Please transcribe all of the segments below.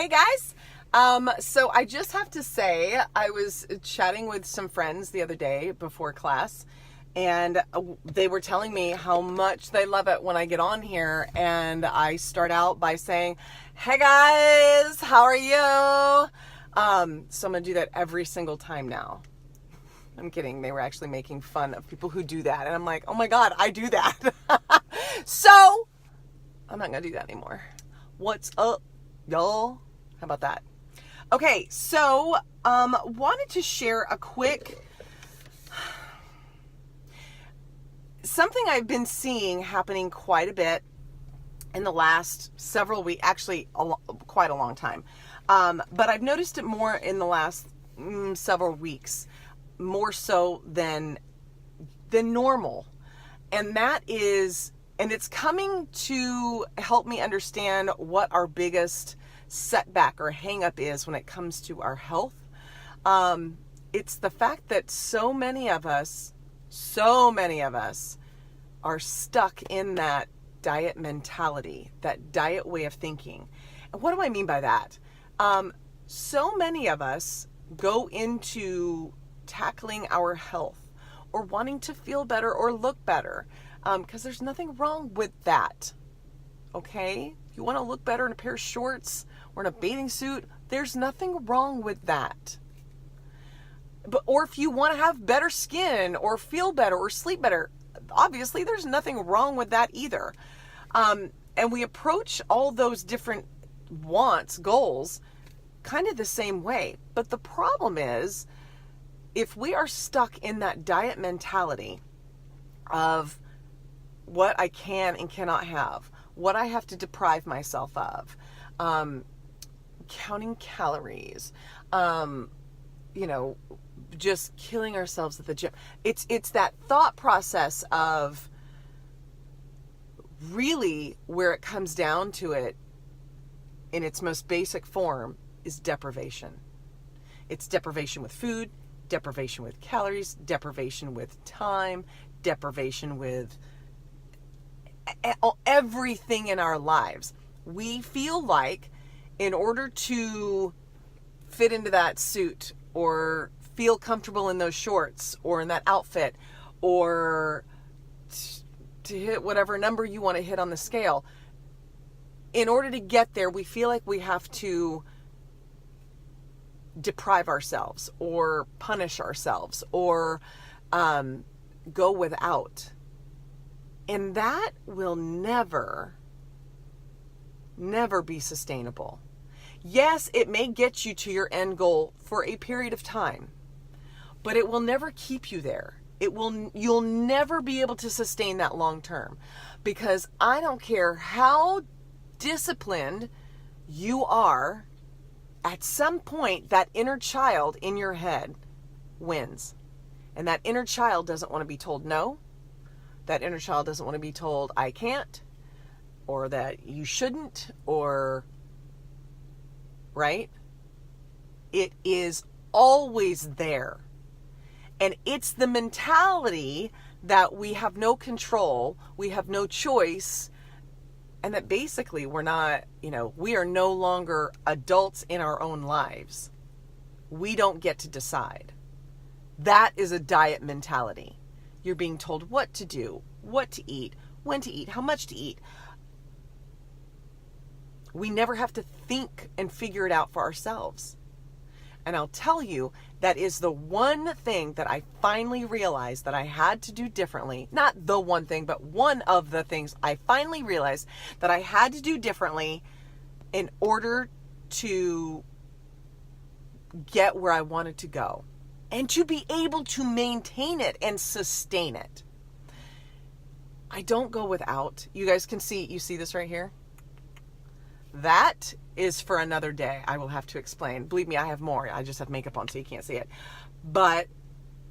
Hey guys. So I just have to say, I was chatting with some friends the other day before class, and they were telling me how much they love it when I get on here and I start out by saying, hey guys, how are you? So I'm going to do that every single time now. I'm kidding. They were actually making fun of people who do that. And I'm like, oh my God, I do that. So I'm not going to do that anymore. What's up, y'all? How about that? Okay, so wanted to share a quick something I've been seeing happening quite a bit in the last several weeks, actually quite a long time. But I've noticed it more in the last several weeks, more so than normal. And that is, and it's coming to help me understand what our biggest setback or hang up is when it comes to our health. It's the fact that so many of us are stuck in that diet mentality, that diet way of thinking. And what do I mean by that? So many of us go into tackling our health or wanting to feel better or look better, because there's nothing wrong with that. Okay? You want to look better in a pair of shorts or in a bathing suit, there's nothing wrong with that. Or if you want to have better skin or feel better or sleep better, obviously there's nothing wrong with that either. And we approach all those different wants, goals, kind of the same way. But the problem is, if we are stuck in that diet mentality of what I can and cannot have, what I have to deprive myself of, counting calories, just killing ourselves at the gym. It's that thought process of really where it comes down to it in its most basic form is deprivation. It's deprivation with food, deprivation with calories, deprivation with time, deprivation with everything in our lives. We feel like in order to fit into that suit or feel comfortable in those shorts or in that outfit or to hit whatever number you want to hit on the scale, in order to get there, we feel like we have to deprive ourselves or punish ourselves or go without. And that will never be sustainable. Yes, it may get you to your end goal for a period of time, but it will never keep you there. You'll never be able to sustain that long term, because I don't care how disciplined you are, at some point that inner child in your head wins. And that inner child doesn't want to be told no. That inner child doesn't want to be told I can't, or that you shouldn't, or right? It is always there. And it's the mentality that we have no control, we have no choice, and that basically we are no longer adults in our own lives. We don't get to decide. That is a diet mentality. You're being told what to do, what to eat, when to eat, how much to eat. We never have to think and figure it out for ourselves. And I'll tell you, that is the one thing that I finally realized that I had to do differently. Not the one thing, but one of the things I finally realized that I had to do differently in order to get where I wanted to go and to be able to maintain it and sustain it. I don't go without. You guys can see, you see this right here? That is for another day. I will have to explain. Believe me, I have more. I just have makeup on so you can't see it. But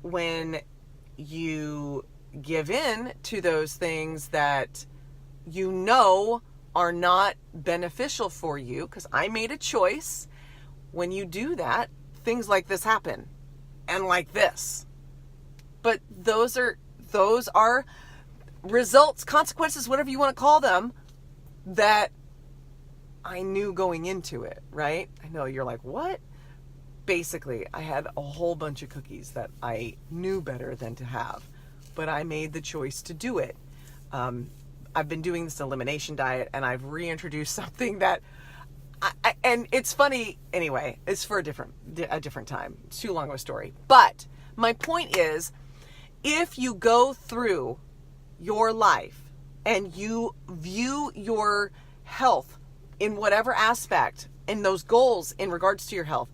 when you give in to those things that you know are not beneficial for you, because I made a choice, when you do that, things like this happen. And like this. But those are results, consequences, whatever you want to call them, that I knew going into it, right? I know you're like, what? Basically, I had a whole bunch of cookies that I knew better than to have, but I made the choice to do it. I've been doing this elimination diet, and I've reintroduced something that and it's funny anyway. It's for a different time. It's too long of a story. But my point is, if you go through your life and you view your health in whatever aspect and those goals in regards to your health,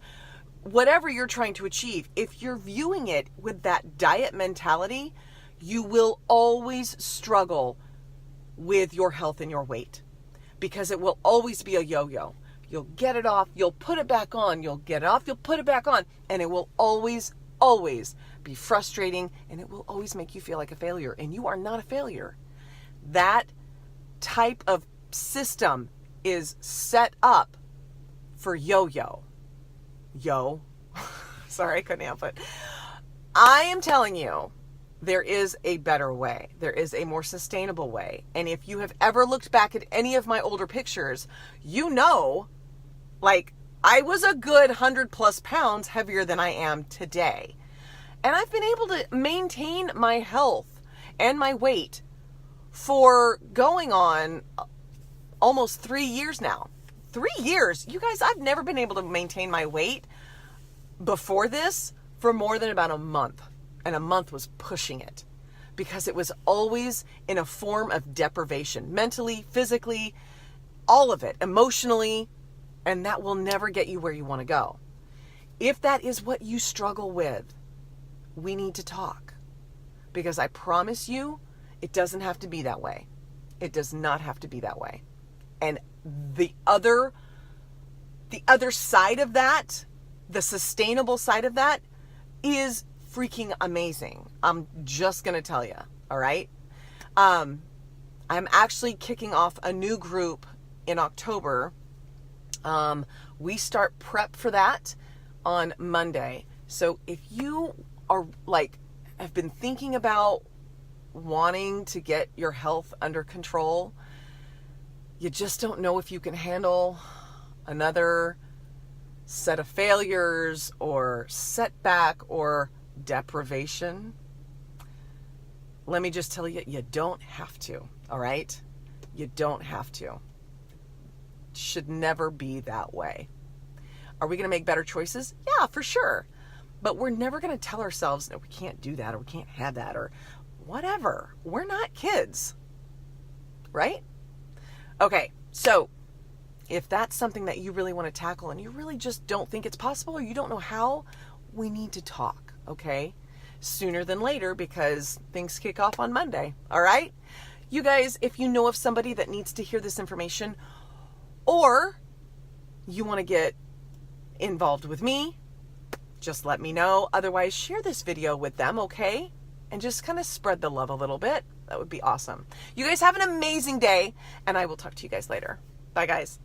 whatever you're trying to achieve, if you're viewing it with that diet mentality, you will always struggle with your health and your weight, because it will always be a yo-yo. You'll get it off, you'll put it back on, you'll get it off, you'll put it back on, and it will always be frustrating, and it will always make you feel like a failure, and you are not a failure. That type of system is set up for yo-yo. Sorry, I couldn't help it. I am telling you, there is a better way. There is a more sustainable way. And if you have ever looked back at any of my older pictures, you know, like, I was a good 100+ pounds heavier than I am today. And I've been able to maintain my health and my weight for going on almost 3 years now. 3 years. You guys, I've never been able to maintain my weight before this for more than about a month. And a month was pushing it, because it was always in a form of deprivation, mentally, physically, all of it, emotionally, and that will never get you where you want to go. If that is what you struggle with, we need to talk, because I promise you, it doesn't have to be that way. It does not have to be that way. And the other side of that, the sustainable side of that, is freaking amazing. I'm just going to tell you. All right. I'm actually kicking off a new group in October. We start prep for that on Monday. So if you are have been thinking about wanting to get your health under control, you just don't know if you can handle another set of failures or setback or deprivation, let me just tell you, you don't have to. All right? You don't have to. Should never be that way. Are we going to make better choices? Yeah, for sure. But we're never going to tell ourselves that we can't do that, or we can't have that, or whatever. We're not kids. Right? Okay, so if that's something that you really want to tackle and you really just don't think it's possible, or you don't know how, we need to talk, okay? Sooner than later, because things kick off on Monday, all right? You guys, if you know of somebody that needs to hear this information, or you want to get involved with me, just let me know. Otherwise, share this video with them, okay? And just kind of spread the love a little bit. That would be awesome. You guys have an amazing day, and I will talk to you guys later. Bye, guys.